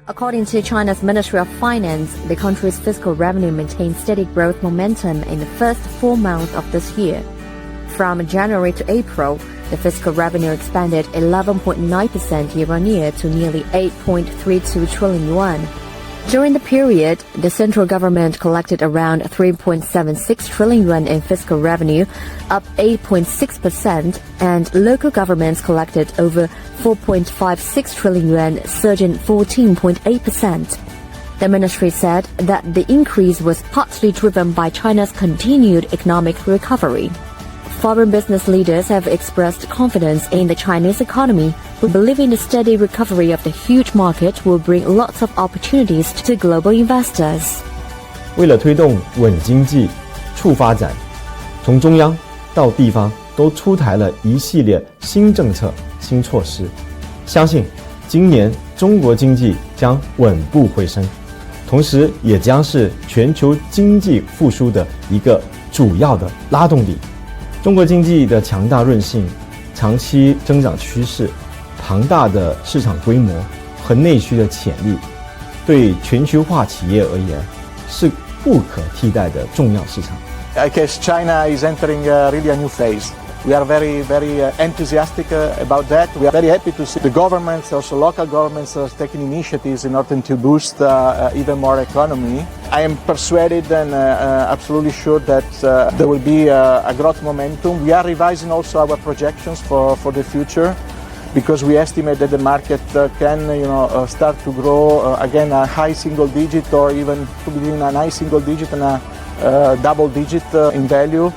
According to China's Ministry of Finance, the country's fiscal revenue maintained steady growth momentum in the first 4 months of this year. From January to April, the fiscal revenue expanded 11.9% year-on-year to nearly 8.32 trillion yuan. During the period, the central government collected around 3.76 trillion yuan in fiscal revenue, up 8.6%, and local governments collected over 4.56 trillion yuan, surging 14.8%. The ministry said that the increase was partly driven by China's continued economic recovery. Foreign business leaders have expressed confidence in the Chinese economy, who believe in the steady recovery of the huge market will bring lots of opportunities to global investors. 为了推动稳经济、促发展，从中央到地方都出台了一系列新政策、新措施。相信今年中国经济将稳步回升，同时也将是全球经济复苏的一个主要的拉动力。中国经济的强大韧性、长期增长趋势、庞大的市场规模和内需的潜力，对全球化企业而言是不可替代的重要市场。I guess China is entering really a new phase. We are very enthusiastic about that. We are very happy to see the governments, also local governments, taking initiatives in order to boost even more economy. I am persuaded and absolutely sure that there will be a growth momentum. We are revising also our projections for the future, because we estimate that the market can start to grow again a high single digit, or even between a high single digit and a double digit in value.